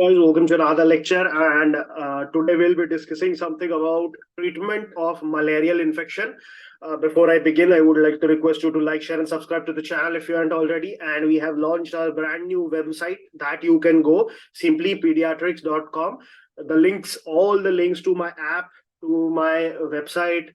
Guys, welcome to another lecture, and today we'll be discussing something about treatment of malarial infection. Before I begin, I would like to request you to like, share, and subscribe to the channel if you aren't already. And we have launched our brand new website that you can go simplypediatrics.com. All the links to my app, to my website,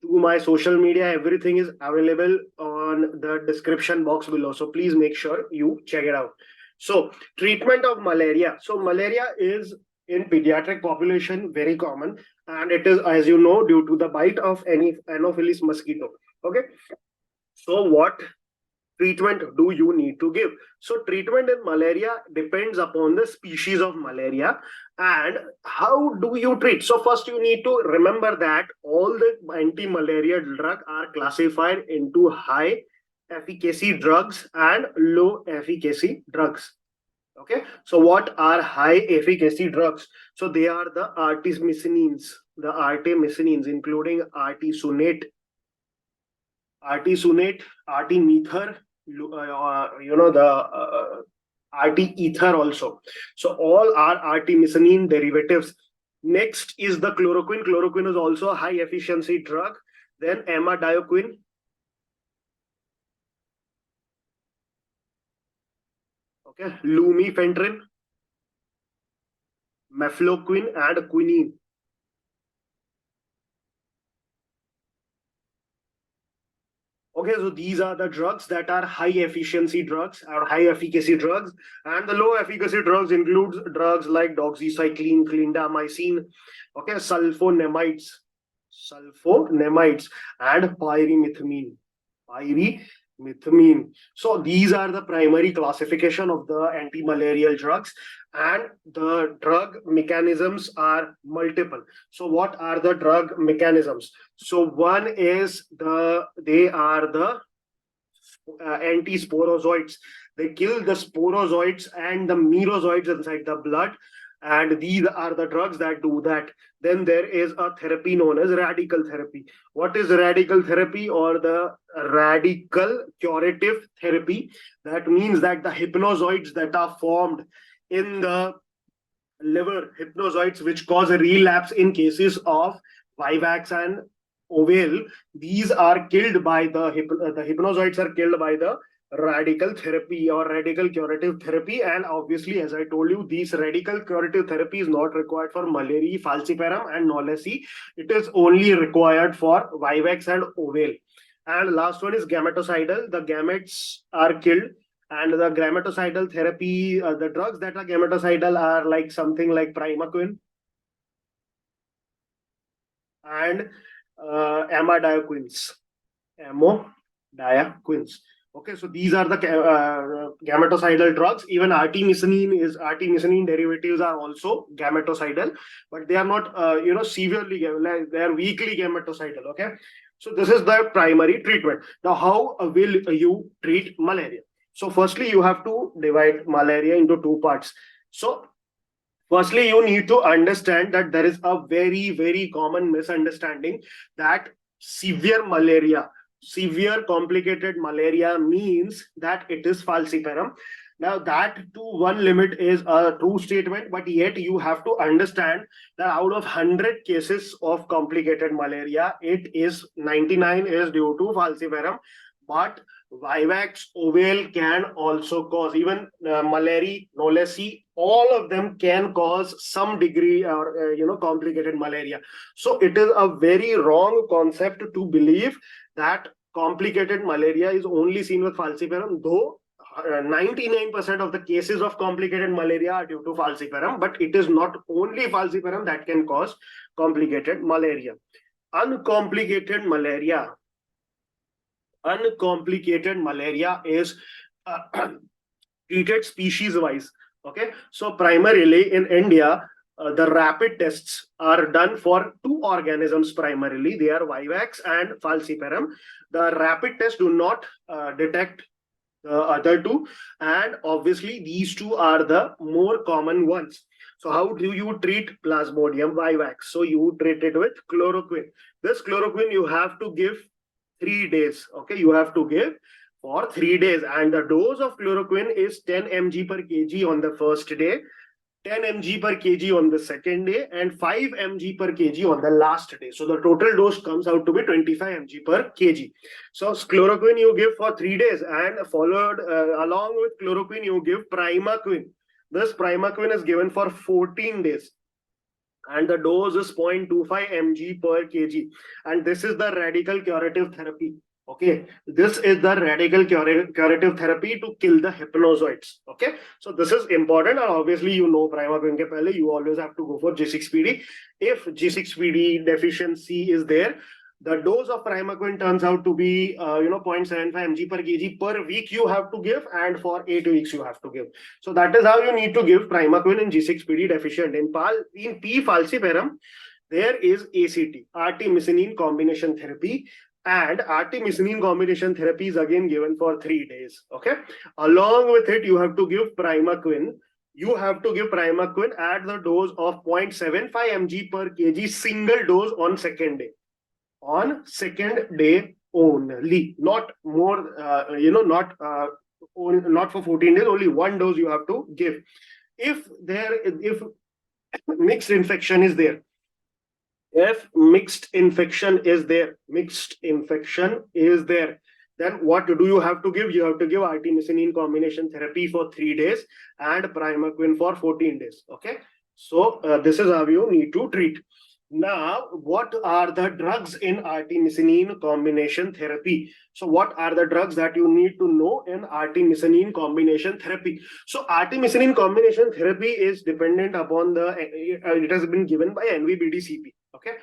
to my social media, everything is available on the description box below. So please make sure you check it out. So, treatment of malaria. So, malaria is in pediatric population very common, and it is, as you know, due to the bite of any Anopheles mosquito. Okay. So, what treatment do you need to give? So, treatment in malaria depends upon the species of malaria and how do you treat. So, first you need to remember that all the anti-malaria drugs are classified into high efficacy drugs and low efficacy drugs. Okay, so what are high efficacy drugs? So they are the artemisinin, including artesunate, artemether, the arteether also. So all are artemisinin derivatives. Next is the chloroquine. Chloroquine is also a high efficiency drug. Then amodiaquine. Okay, lumefantrine, mefloquine, and quinine. Okay, so these are the drugs that are high efficiency drugs or high efficacy drugs, and the low efficacy drugs includes drugs like doxycycline, clindamycin, okay, sulfonamides, and pyrimethamine. So these are the primary classification of the anti-malarial drugs, and the drug mechanisms are multiple. So what are the drug mechanisms? So one is they are the antisporozoites. They kill the sporozoites and the merozoites inside the blood, and these are the drugs that do that. Then there is a therapy known as radical therapy. What is radical therapy or the radical curative therapy? That means that the hypnozoites that are formed in the liver, hypnozoites which cause a relapse in cases of vivax and ovale, these are killed by the hypnozoites are killed by the radical therapy or radical curative therapy. And obviously, as I told you, this radical curative therapy is not required for malaria, falciparum, and knowlesi. It is only required for vivax and ovale. And last one is gametocidal. The gametes are killed, and the gametocidal therapy, the drugs that are gametocidal are like something like primaquine and amodiaquins. Okay, so these are the gametocidal drugs. Even artemisinin derivatives are also gametocidal, but they are not severely, they are weakly gametocidal. Okay, so this is the primary treatment. Now, how will you treat malaria? So firstly, you have to divide malaria into two parts. So firstly, you need to understand that there is a very, very common misunderstanding that severe complicated malaria means that it is falciparum. Now, that to one limit is a true statement, but yet you have to understand that out of 100 cases of complicated malaria, 99 is due to falciparum, but vivax, ovale can also cause, even malaria, knowlesi, all of them can cause some degree or complicated malaria. So it is a very wrong concept to believe that complicated malaria is only seen with falciparum, though 99% of the cases of complicated malaria are due to falciparum, but it is not only falciparum that can cause complicated malaria. Uncomplicated malaria is treated species wise. Okay, so primarily in India, the rapid tests are done for two organisms primarily. They are vivax and falciparum. The rapid tests do not detect the other two, and obviously these two are the more common ones. So how do you treat Plasmodium vivax? So you treat it with chloroquine. This chloroquine you have to give 3 days. Okay, you have to give for 3 days, and the dose of chloroquine is 10 mg per kg on the first day, 10 mg per kg on the second day, and 5 mg per kg on the last day. So the total dose comes out to be 25 mg per kg. So chloroquine you give for 3 days, and followed along with chloroquine you give primaquine. This primaquine is given for 14 days. And the dose is 0.25 mg per kg. And this is the radical curative therapy. Okay, this is the radical curative therapy to kill the hypnozoites. Okay, so this is important, and obviously you know primaquine ke pehle you always have to go for G6PD. If G6PD deficiency is there, the dose of primaquine turns out to be 0.75 mg per kg per week you have to give, and for 8 weeks you have to give. So that is how you need to give primaquine in G6PD deficient. In P. falciparum, there is ACT, artemisinin combination therapy. And artemisinin combination therapy is again given for 3 days. Okay. Along with it, you have to give primaquine. You have to give primaquine at the dose of 0.75 mg per kg single dose on second day. On second day only, not more. Not for 14 days. Only one dose you have to give. If mixed infection is there. If mixed infection is there, then what do you have to give? You have to give artemisinin combination therapy for 3 days and primaquine for 14 days. Okay. So this is how you need to treat. Now, what are the drugs in artemisinin combination therapy? So what are the drugs that you need to know in artemisinin combination therapy? So artemisinin combination therapy is dependent upon it has been given by NVBDCP. Okay.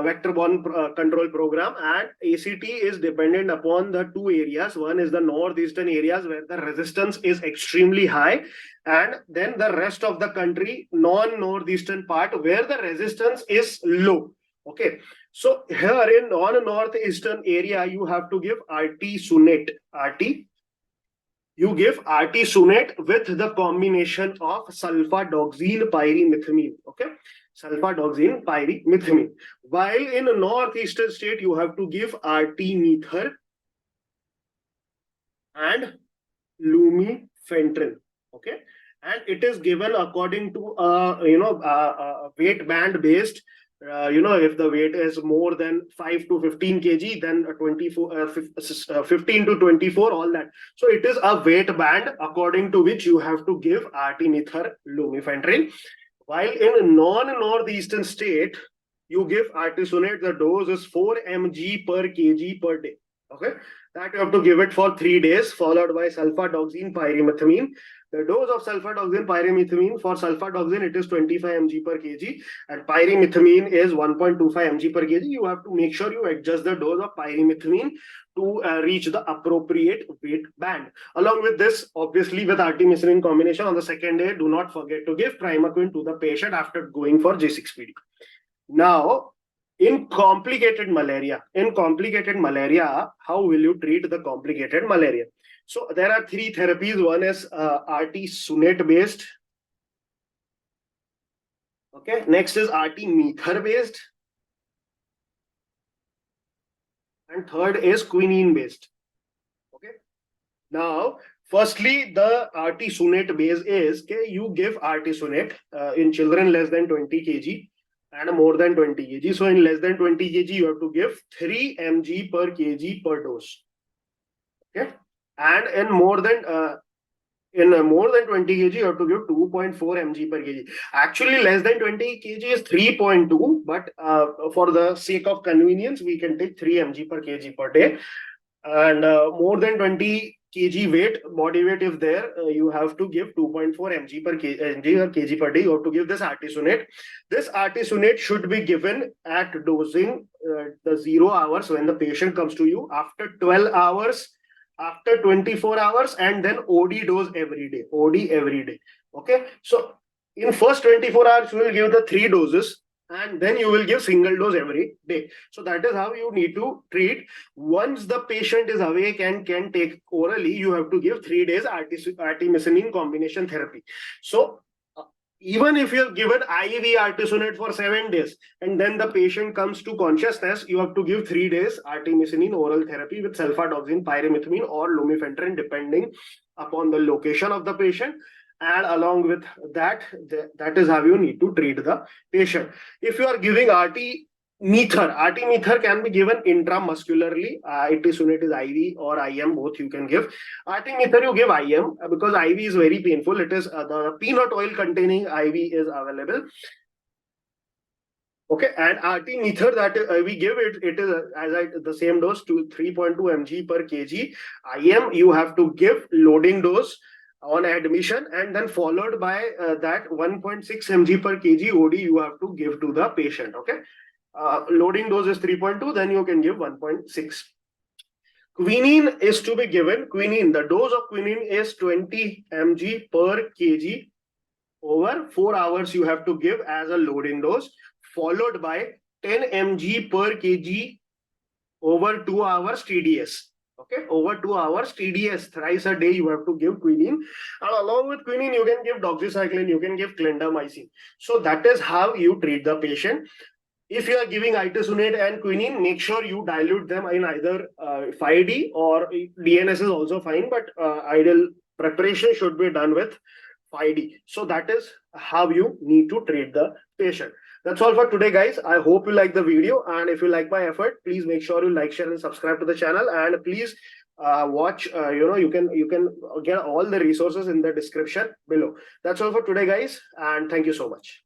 Vector-borne control program, and ACT is dependent upon the two areas. One is the northeastern areas where the resistance is extremely high, and then the rest of the country, non-northeastern part, where the resistance is low. Okay, so here in non-northeastern area, you have to give artesunate. You give artesunate with the combination of sulfadoxine pyrimethamine. Okay, sulfadoxine pyrimethamine. While in a northeastern state, you have to give artemether and lumifentrin. Okay, and it is given according to weight band based. If the weight is more than 5 to 15 kg, then 15 to 24, all that. So it is a weight band according to which you have to give artemether lumifentrin. While in non-northeastern state, you give artesunate, the dose is 4 mg per kg per day. Okay, that you have to give it for 3 days, followed by sulfadoxine pyrimethamine. The dose of sulfadoxine pyrimethamine, for sulfadoxine it is 25 mg per kg, and pyrimethamine is 1.25 mg per kg. You have to make sure you adjust the dose of pyrimethamine to reach the appropriate weight band. Along with this, obviously with artemisinin combination on the second day, do not forget to give primaquine to the patient after going for J6PD. Now, in complicated malaria, how will you treat the complicated malaria? So there are 3 therapies. One is artesunate based. Okay. Next is artemether based. And third is quinine based. Okay. Now, firstly, the artesunate base is you give artesunate in children less than 20 kg and more than 20 kg. So in less than 20 kg, you have to give 3 mg per kg per dose. Okay. And in more than 20 kg, you have to give 2.4 mg per kg. Actually, less than 20 kg is 3.2, but for the sake of convenience, we can take 3 mg per kg per day. And more than 20 kg weight, body weight is there, you have to give 2.4 mg per kg per day. You have to give this artesunate. This artesunate should be given at dosing the 0 hours when the patient comes to you, after 12 hours, after 24 hours, and then OD dose every day. Okay. So in first 24 hours, you will give the 3 doses, and then you will give single dose every day. So that is how you need to treat. Once the patient is awake and can take orally, you have to give 3 days artemisinin combination therapy. So even if you have given IV artesunate for 7 days and then the patient comes to consciousness, you have to give 3 days artemisinin oral therapy with sulfadoxine pyrimethamine or lumifentrin, depending upon the location of the patient. and along with that, that is how you need to treat the patient. If you are giving RT-mether can be given intramuscularly. It is IV or IM, both you can give. RT-mether you give IM because IV is very painful. It is the peanut oil containing IV is available. Okay, and RT-mether that we give it is the same dose to 3.2 mg per kg. IM you have to give loading dose on admission, and then followed by that 1.6 mg per kg OD you have to give to the patient. Okay, loading dose is 3.2, then you can give 1.6. Quinine is to be given. Quinine, the dose of quinine is 20 mg per kg. Over 4 hours you have to give as a loading dose, followed by 10 mg per kg over 2 hours TDS. Okay, over 2 hours TDS, thrice a day you have to give quinine, and along with quinine you can give doxycycline, you can give clindamycin. So that is how you treat the patient. If you are giving itosunate and quinine, make sure you dilute them in either 5D or DNS is also fine, but ideal preparation should be done with 5D. So that is how you need to treat the patient. That's all for today, guys. I hope you like the video, and if you like my effort, please make sure you like, share, and subscribe to the channel. And please watch. You can get all the resources in the description below. That's all for today, guys, and thank you so much.